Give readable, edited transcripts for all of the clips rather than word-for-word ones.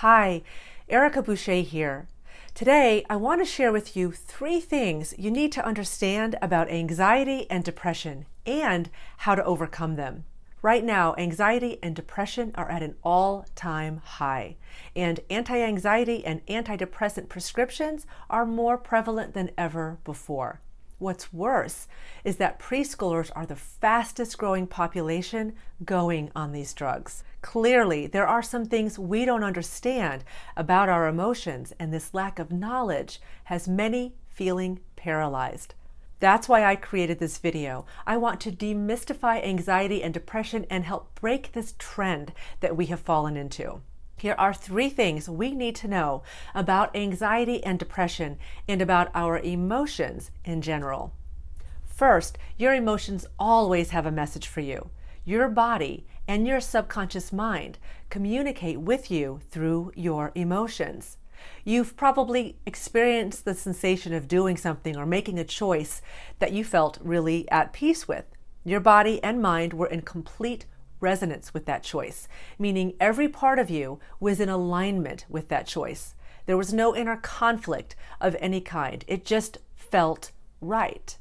Hi, Erica Boucher here. Today, I want to share with you 3 things you need to understand about anxiety and depression and how to overcome them. Right now, anxiety and depression are at an all-time high, and anti-anxiety and antidepressant prescriptions are more prevalent than ever before. What's worse is that preschoolers are the fastest growing population going on these drugs. Clearly, there are some things we don't understand about our emotions, and this lack of knowledge has many feeling paralyzed. That's why I created this video. I want to demystify anxiety and depression and help break this trend that we have fallen into. Here are 3 things we need to know about anxiety and depression and about our emotions in general. First, your emotions always have a message for you. Your body and your subconscious mind communicate with you through your emotions. You've probably experienced the sensation of doing something or making a choice that you felt really at peace with. Your body and mind were in complete resonance with that choice, meaning every part of you was in alignment with that choice. There was no inner conflict of any kind. It just felt right.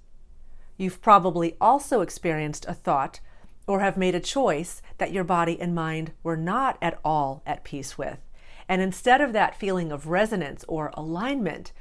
You've probably also experienced a thought or have made a choice that your body and mind were not at all at peace with. And instead of that feeling of resonance or alignment,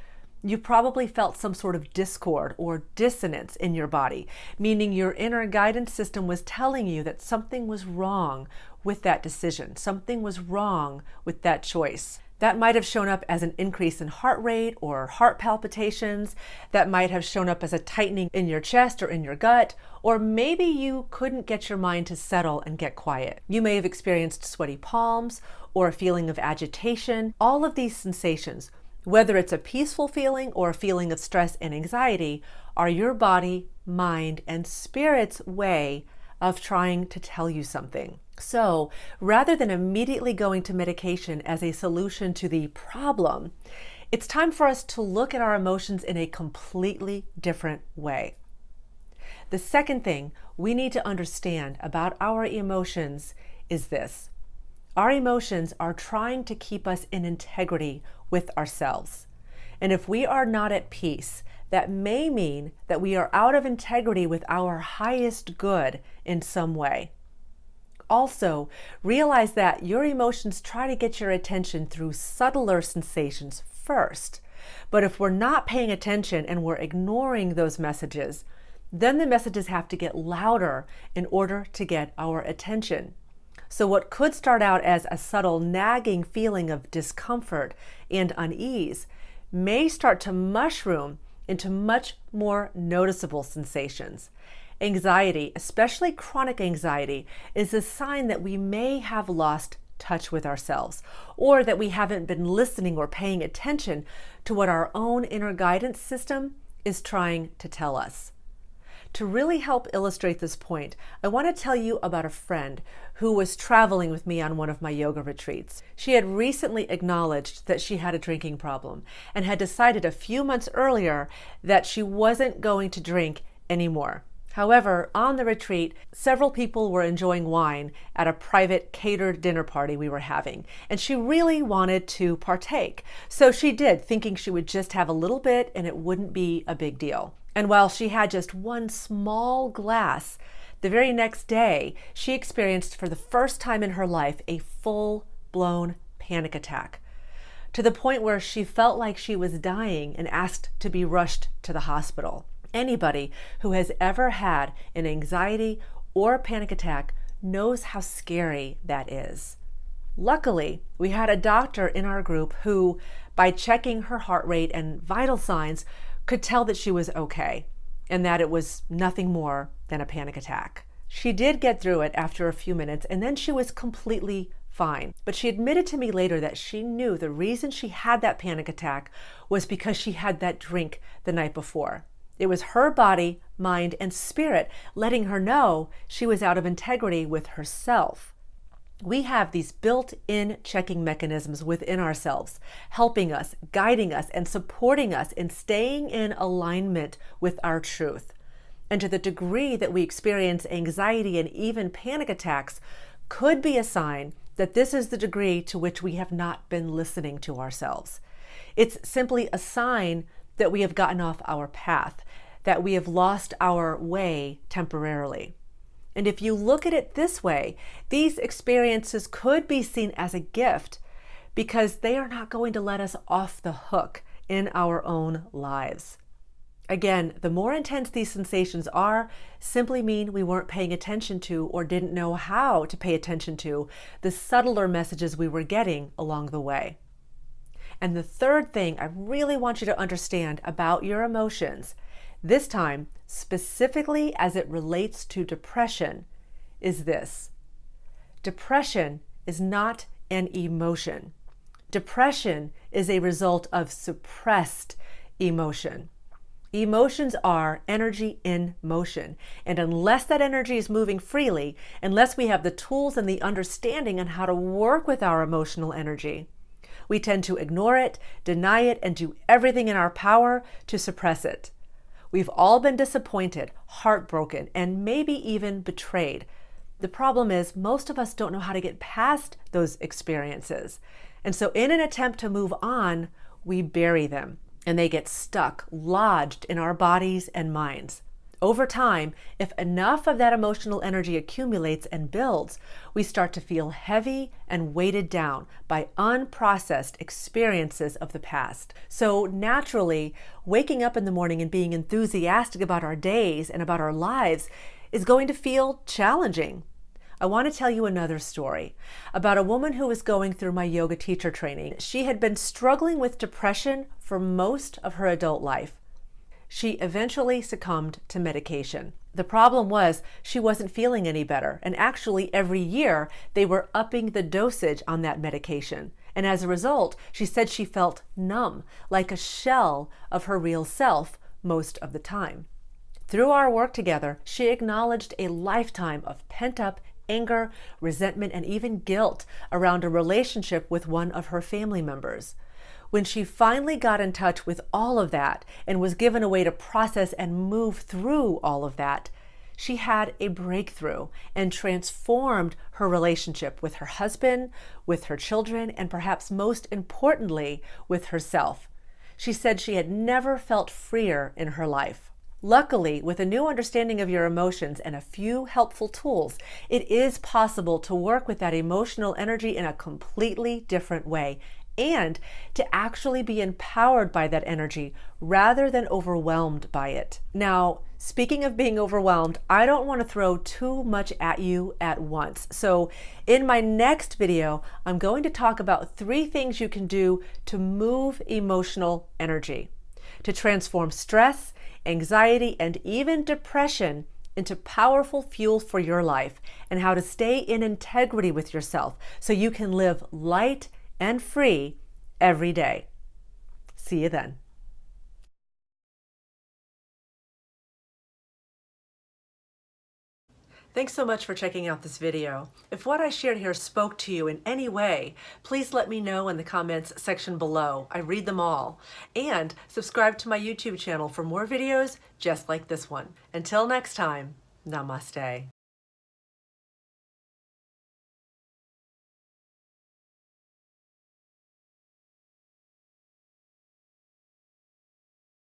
you probably felt some sort of discord or dissonance in your body, meaning your inner guidance system was telling you that something was wrong with that decision, something was wrong with that choice. That might have shown up as an increase in heart rate or heart palpitations. That might have shown up as a tightening in your chest or in your gut, or maybe you couldn't get your mind to settle and get quiet. You may have experienced sweaty palms or a feeling of agitation. All of these sensations, whether it's a peaceful feeling or a feeling of stress and anxiety, are your body, mind, and spirit's way of trying to tell you something. So rather than immediately going to medication as a solution to the problem, it's time for us to look at our emotions in a completely different way. The second thing we need to understand about our emotions is this. Our emotions are trying to keep us in integrity with ourselves. And if we are not at peace, that may mean that we are out of integrity with our highest good in some way. Also, realize that your emotions try to get your attention through subtler sensations first. But if we're not paying attention and we're ignoring those messages, then the messages have to get louder in order to get our attention. So what could start out as a subtle nagging feeling of discomfort and unease may start to mushroom into much more noticeable sensations. Anxiety, especially chronic anxiety, is a sign that we may have lost touch with ourselves, or that we haven't been listening or paying attention to what our own inner guidance system is trying to tell us. To really help illustrate this point, I want to tell you about a friend who was traveling with me on one of my yoga retreats. She had recently acknowledged that she had a drinking problem and had decided a few months earlier that she wasn't going to drink anymore. However, on the retreat, several people were enjoying wine at a private catered dinner party we were having, and she really wanted to partake. So she did, thinking she would just have a little bit and it wouldn't be a big deal. And while she had just one small glass, the very next day, she experienced for the first time in her life a full-blown panic attack, to the point where she felt like she was dying and asked to be rushed to the hospital. Anybody who has ever had an anxiety or a panic attack knows how scary that is. Luckily, we had a doctor in our group who, by checking her heart rate and vital signs, could tell that she was okay and that it was nothing more than a panic attack. She did get through it after a few minutes, and then she was completely fine. But she admitted to me later that she knew the reason she had that panic attack was because she had that drink the night before. It was her body, mind, and spirit letting her know she was out of integrity with herself. We have these built-in checking mechanisms within ourselves, helping us, guiding us, and supporting us in staying in alignment with our truth. And to the degree that we experience anxiety and even panic attacks could be a sign that this is the degree to which we have not been listening to ourselves. It's simply a sign that we have gotten off our path, that we have lost our way temporarily. And if you look at it this way, these experiences could be seen as a gift because they are not going to let us off the hook in our own lives. Again, the more intense these sensations are, simply mean we weren't paying attention to or didn't know how to pay attention to the subtler messages we were getting along the way. And the third thing I really want you to understand about your emotions, this time specifically as it relates to depression, is this. Depression is not an emotion. Depression is a result of suppressed emotion. Emotions are energy in motion. And unless that energy is moving freely, unless we have the tools and the understanding on how to work with our emotional energy, we tend to ignore it, deny it, and do everything in our power to suppress it. We've all been disappointed, heartbroken, and maybe even betrayed. The problem is most of us don't know how to get past those experiences. And so in an attempt to move on, we bury them. And they get stuck, lodged in our bodies and minds. Over time, if enough of that emotional energy accumulates and builds, we start to feel heavy and weighted down by unprocessed experiences of the past. So naturally, waking up in the morning and being enthusiastic about our days and about our lives is going to feel challenging. I want to tell you another story about a woman who was going through my yoga teacher training. She had been struggling with depression for most of her adult life. She eventually succumbed to medication. The problem was she wasn't feeling any better, and actually every year they were upping the dosage on that medication. And as a result, she said she felt numb, like a shell of her real self most of the time. Through our work together, she acknowledged a lifetime of pent-up anger, resentment, and even guilt around a relationship with one of her family members. When she finally got in touch with all of that and was given a way to process and move through all of that, she had a breakthrough and transformed her relationship with her husband, with her children, and perhaps most importantly, with herself. She said she had never felt freer in her life. Luckily, with a new understanding of your emotions and a few helpful tools, it is possible to work with that emotional energy in a completely different way and to actually be empowered by that energy rather than overwhelmed by it. Now, speaking of being overwhelmed, I don't want to throw too much at you at once. So in my next video, I'm going to talk about 3 things you can do to move emotional energy, to transform stress, anxiety, and even depression into powerful fuel for your life, and how to stay in integrity with yourself so you can live light and free every day. See you then. Thanks so much for checking out this video. If what I shared here spoke to you in any way, please let me know in the comments section below. I read them all. And subscribe to my YouTube channel for more videos just like this one. Until next time, namaste.